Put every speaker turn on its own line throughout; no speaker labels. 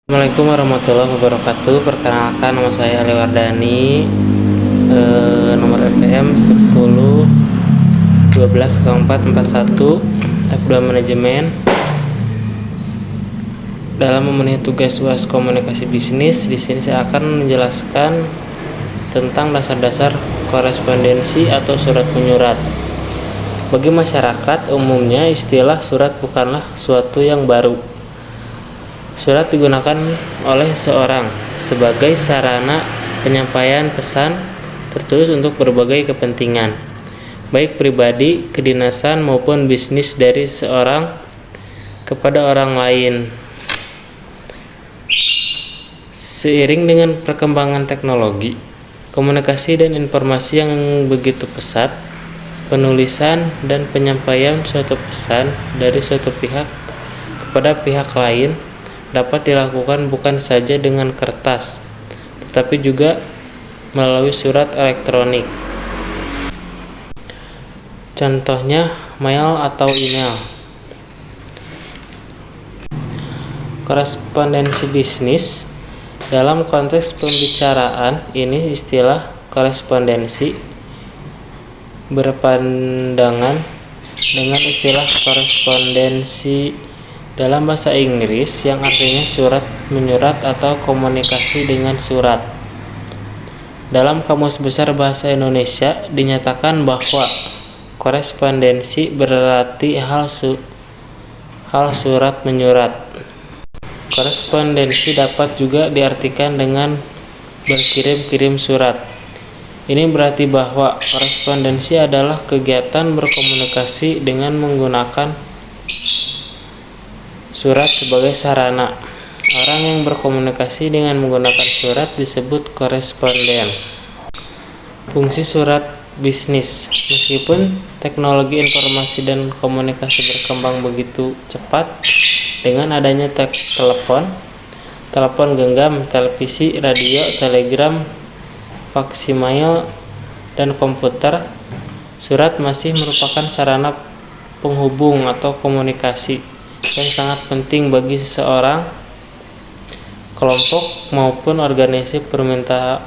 Assalamualaikum warahmatullahi wabarakatuh. Perkenalkan, nama saya Ali Wardani, nomor RPM 10 12 0441 F2 Manajemen. Dalam memenuhi tugas UAS Komunikasi Bisnis, di sini saya akan menjelaskan tentang dasar-dasar korespondensi atau surat menyurat. Bagi masyarakat umumnya, istilah surat bukanlah suatu yang baru. Surat digunakan oleh seorang sebagai sarana penyampaian pesan tertulis untuk berbagai kepentingan, baik pribadi, kedinasan, maupun bisnis dari seorang kepada orang lain. Seiring dengan perkembangan teknologi, komunikasi dan informasi yang begitu pesat, penulisan dan penyampaian suatu pesan dari suatu pihak kepada pihak lain dapat dilakukan bukan saja dengan kertas, tetapi juga melalui surat elektronik. Contohnya mail atau email. Korespondensi bisnis. Dalam konteks pembicaraan ini, istilah korespondensi berpandangan dengan istilah korespondensi dalam bahasa Inggris yang artinya surat menyurat atau komunikasi dengan surat. Dalam Kamus Besar Bahasa Indonesia dinyatakan bahwa korespondensi berarti hal surat menyurat. Korespondensi dapat juga diartikan dengan berkirim-kirim surat. Ini berarti bahwa korespondensi adalah kegiatan berkomunikasi dengan menggunakan surat sebagai sarana. Orang yang berkomunikasi dengan menggunakan surat disebut koresponden. Fungsi surat bisnis. Meskipun teknologi informasi dan komunikasi berkembang begitu cepat, dengan adanya telepon genggam, televisi, radio, telegram, faksimiles, dan komputer, surat masih merupakan sarana penghubung atau komunikasi yang sangat penting bagi seseorang, kelompok, maupun organisasi pemerintah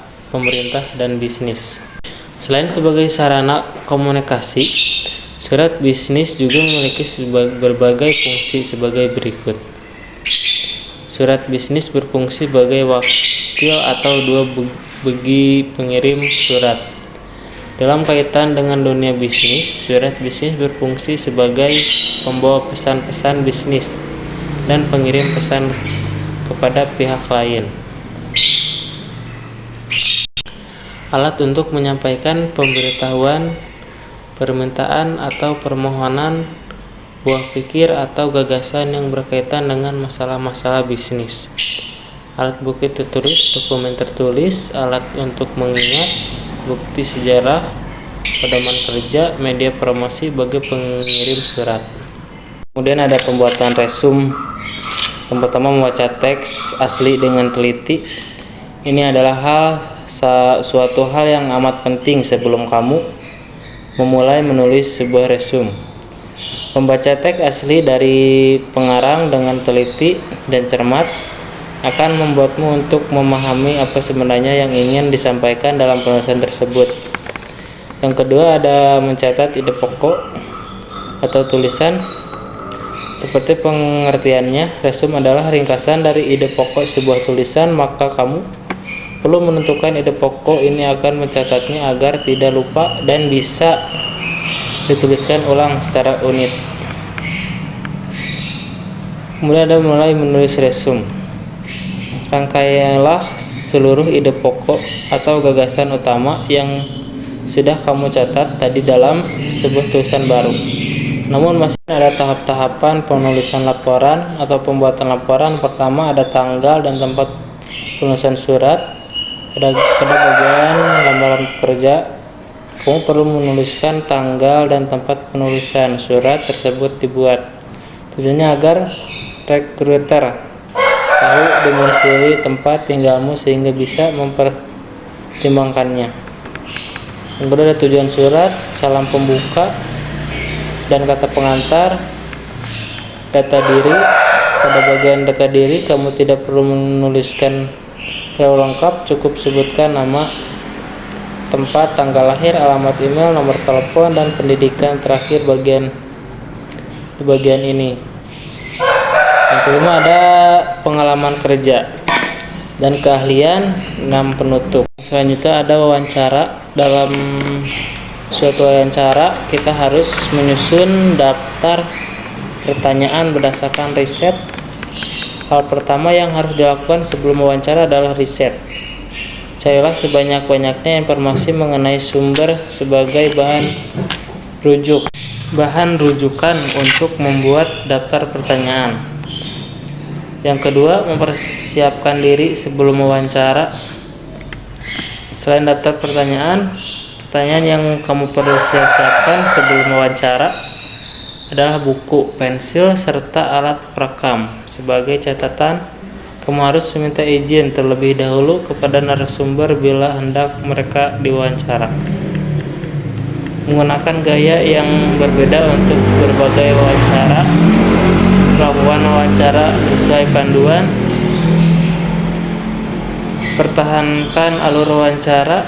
dan bisnis. Selain sebagai sarana komunikasi, surat bisnis juga memiliki berbagai fungsi sebagai berikut. Surat bisnis berfungsi sebagai wakil atau dua bagi pengirim surat. Dalam kaitan dengan dunia bisnis, surat bisnis berfungsi sebagai pembawa pesan-pesan bisnis dan pengirim pesan kepada pihak lain. Alat untuk menyampaikan pemberitahuan, permintaan atau permohonan, buah pikir atau gagasan yang berkaitan dengan masalah-masalah bisnis. Alat bukti tertulis, dokumen tertulis, alat untuk mengingat, bukti sejarah, pedoman kerja, media promosi bagi pengirim surat. Kemudian ada pembuatan resume. Yang pertama, membaca teks asli dengan teliti. Ini adalah suatu hal yang amat penting sebelum kamu memulai menulis sebuah resume. Membaca teks asli dari pengarang dengan teliti dan cermat akan membuatmu untuk memahami apa sebenarnya yang ingin disampaikan dalam penulisan tersebut. Yang kedua, ada mencatat ide pokok atau tulisan. Seperti pengertiannya, resume adalah ringkasan dari ide pokok sebuah tulisan, maka kamu perlu menentukan ide pokok ini akan mencatatnya agar tidak lupa dan bisa dituliskan ulang secara unit. Kemudian ada mulai menulis resume. Rangkaianlah seluruh ide pokok atau gagasan utama yang sudah kamu catat tadi dalam sebuah tulisan baru. Namun masih ada tahap-tahapan penulisan laporan atau pembuatan laporan. Pertama, ada tanggal dan tempat penulisan surat. Pada bagian lamaran kerja, kamu perlu menuliskan tanggal dan tempat penulisan surat tersebut dibuat. Tujuannya agar rekruter tahu domisili tempat tinggalmu sehingga bisa mempertimbangkannya. Yang kedua, ada tujuan surat, salam pembuka dan kata pengantar, data diri, Pada bagian data diri, kamu tidak perlu menuliskan terlalu lengkap, cukup sebutkan nama, tempat, tanggal lahir, alamat email, nomor telepon, dan pendidikan terakhir di bagian ini. Yang kelima ada pengalaman kerja dan keahlian 6 penutup. Selanjutnya ada wawancara. Dalam suatu wawancara, kita harus menyusun daftar pertanyaan berdasarkan riset. Hal pertama yang harus dilakukan sebelum wawancara adalah riset. Carilah sebanyak-banyaknya informasi mengenai sumber sebagai bahan rujukan untuk membuat daftar pertanyaan. Yang kedua, mempersiapkan diri sebelum wawancara. Selain daftar pertanyaan yang kamu perlu siapkan sebelum wawancara adalah buku, pensil, serta alat perekam. Sebagai catatan, kamu harus meminta izin terlebih dahulu kepada narasumber bila hendak mereka diwawancara. Menggunakan gaya yang berbeda untuk berbagai wawancara. Melakukan wawancara sesuai panduan. Pertahankan alur wawancara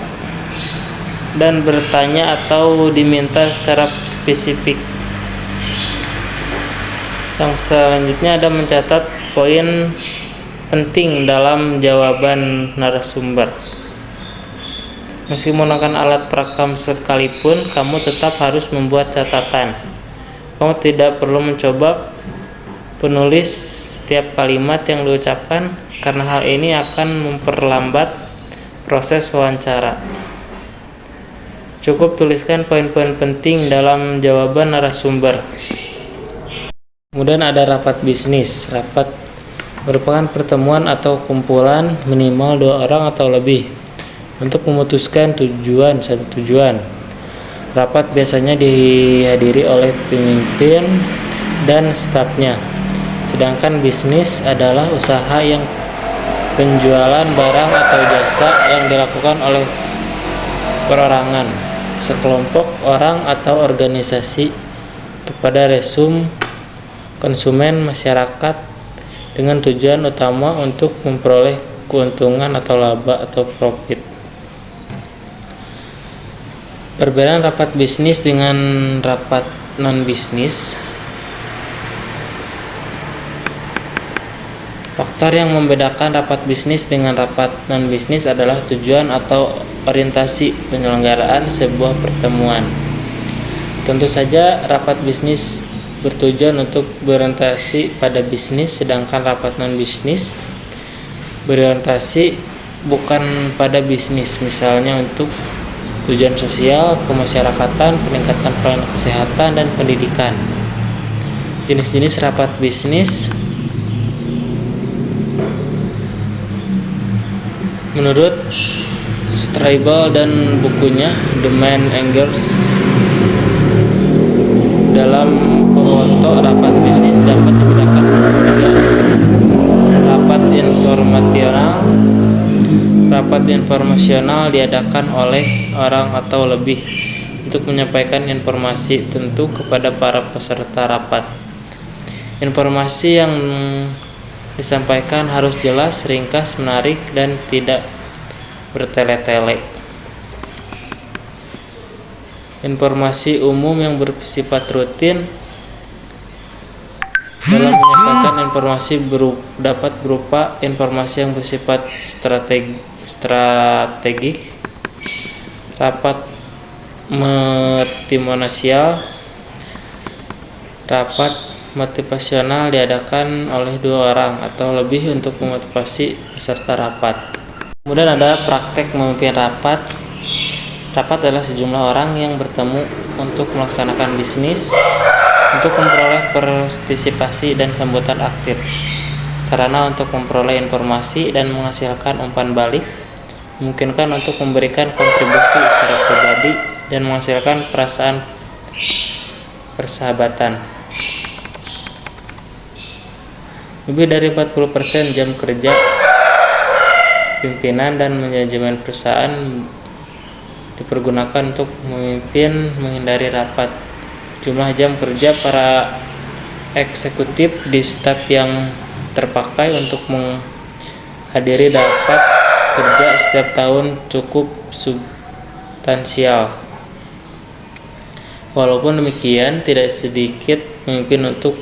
dan bertanya atau diminta secara spesifik. Yang selanjutnya ada mencatat poin penting dalam jawaban narasumber. Meski menggunakan alat perekam sekalipun, kamu tetap harus membuat catatan. Kamu tidak perlu mencoba penulis setiap kalimat yang diucapkan karena hal ini akan memperlambat proses wawancara. Cukup tuliskan poin-poin penting dalam jawaban narasumber. Kemudian ada rapat bisnis. Rapat merupakan pertemuan atau kumpulan minimal 2 orang atau lebih untuk memutuskan satu tujuan. Rapat biasanya dihadiri oleh pemimpin dan stafnya. Sedangkan bisnis adalah usaha yang penjualan barang atau jasa yang dilakukan oleh perorangan, sekelompok orang atau organisasi kepada konsumen masyarakat dengan tujuan utama untuk memperoleh keuntungan atau laba atau profit. Perbedaan rapat bisnis dengan rapat non-bisnis. Faktor yang membedakan rapat bisnis dengan rapat non-bisnis adalah tujuan atau orientasi penyelenggaraan sebuah pertemuan. Tentu saja rapat bisnis bertujuan untuk berorientasi pada bisnis, sedangkan rapat non-bisnis berorientasi bukan pada bisnis, misalnya untuk tujuan sosial, kemasyarakatan, peningkatan pelayanan kesehatan, dan pendidikan. Jenis-jenis rapat bisnis menurut Stribel dan bukunya The Main Angers dalam Purwoto, rapat bisnis dapat dibedakan rapat informasional. Rapat informasional diadakan oleh orang atau lebih untuk menyampaikan informasi tentu kepada para peserta rapat. Informasi yang disampaikan harus jelas, ringkas, menarik, dan tidak bertele-tele. Informasi umum yang bersifat rutin dalam menyampaikan informasi dapat berupa informasi yang bersifat strategik, rapat motivasional. Rapat motivasional diadakan oleh 2 orang atau lebih untuk memotivasi peserta rapat. Kemudian ada praktek memimpin rapat. Rapat adalah sejumlah orang yang bertemu untuk melaksanakan bisnis, untuk memperoleh partisipasi dan sambutan aktif, sarana untuk memperoleh informasi dan menghasilkan umpan balik, memungkinkan untuk memberikan kontribusi secara pribadi dan menghasilkan perasaan persahabatan. Lebih dari 40% jam kerja pimpinan dan manajemen perusahaan dipergunakan untuk memimpin menghindari rapat. Jumlah jam kerja para eksekutif di staf yang terpakai untuk menghadiri rapat kerja setiap tahun cukup substansial. Walaupun demikian, tidak sedikit pemimpin untuk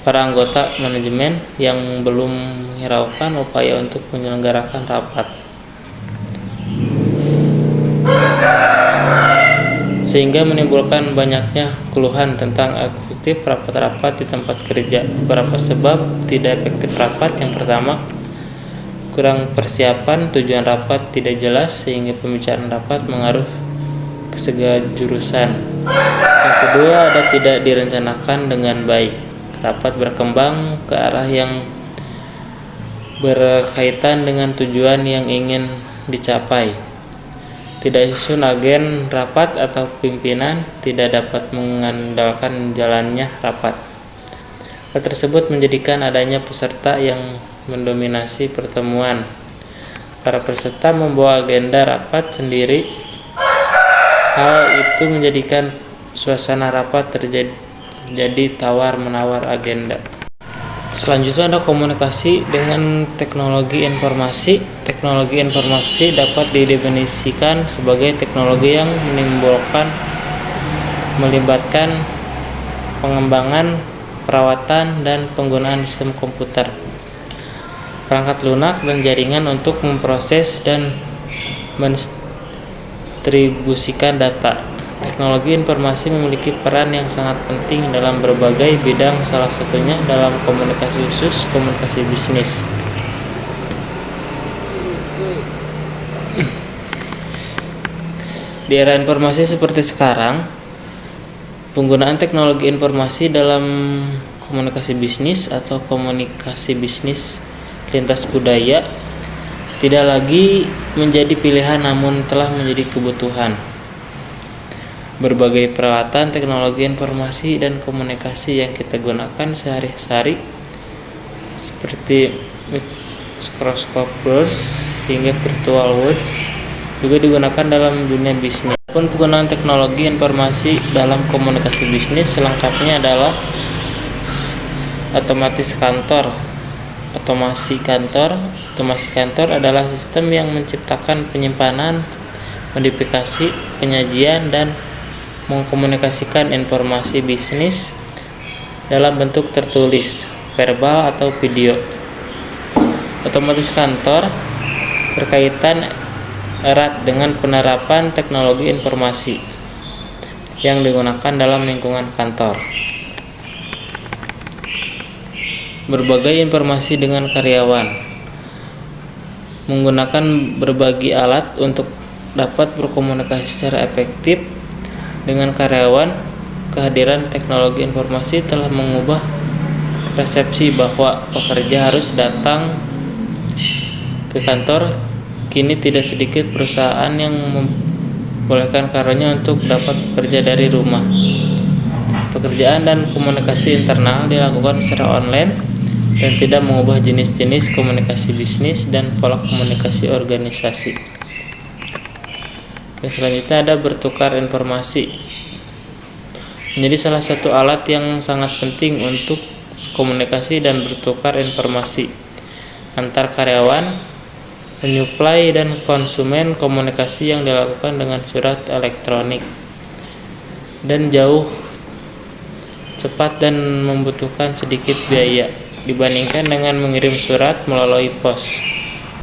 para anggota manajemen yang belum menghiraukan upaya untuk menyelenggarakan rapat, sehingga menimbulkan banyaknya keluhan tentang efektif rapat-rapat di tempat kerja. Beberapa sebab tidak efektif rapat: yang pertama, kurang persiapan, tujuan rapat tidak jelas sehingga pembicaraan rapat mengaruh ke segala jurusan. Yang kedua, ada tidak direncanakan dengan baik. Rapat berkembang ke arah yang berkaitan dengan tujuan yang ingin dicapai. Tidak susun agen rapat atau pimpinan tidak dapat mengandalkan jalannya rapat. Hal tersebut menjadikan adanya peserta yang mendominasi pertemuan. Para peserta membawa agenda rapat sendiri. Hal itu menjadikan suasana rapat terjadi tawar-menawar agenda. Selanjutnya ada komunikasi dengan teknologi informasi. Teknologi informasi dapat didefinisikan sebagai teknologi yang melibatkan pengembangan, perawatan, dan penggunaan sistem komputer, perangkat lunak, dan jaringan untuk memproses dan mendistribusikan data. Teknologi informasi memiliki peran yang sangat penting dalam berbagai bidang, salah satunya dalam komunikasi, khusus komunikasi bisnis. Di era informasi seperti sekarang, penggunaan teknologi informasi dalam komunikasi bisnis atau komunikasi bisnis lintas budaya tidak lagi menjadi pilihan namun telah menjadi kebutuhan. Berbagai peralatan teknologi informasi dan komunikasi yang kita gunakan sehari-hari seperti microsoft hingga virtual words juga digunakan dalam dunia bisnis. Pun penggunaan teknologi informasi dalam komunikasi bisnis selengkapnya adalah otomasi kantor. Otomasi kantor adalah sistem yang menciptakan penyimpanan, modifikasi, penyajian, dan mengkomunikasikan informasi bisnis dalam bentuk tertulis, verbal, atau video. Otomatis kantor berkaitan erat dengan penerapan teknologi informasi yang digunakan dalam lingkungan kantor. Berbagai informasi dengan karyawan menggunakan berbagai alat untuk dapat berkomunikasi secara efektif dengan karyawan. Kehadiran teknologi informasi telah mengubah persepsi bahwa pekerja harus datang ke kantor. Kini tidak sedikit perusahaan yang membolehkan karyanya untuk dapat bekerja dari rumah. Pekerjaan dan komunikasi internal dilakukan secara online dan tidak mengubah jenis-jenis komunikasi bisnis dan pola komunikasi organisasi. Dan selanjutnya ada bertukar informasi. Menjadi salah satu alat yang sangat penting untuk komunikasi dan bertukar informasi antar karyawan, penyuplai, dan konsumen. Komunikasi yang dilakukan dengan surat elektronik dan jauh cepat dan membutuhkan sedikit biaya dibandingkan dengan mengirim surat melalui pos.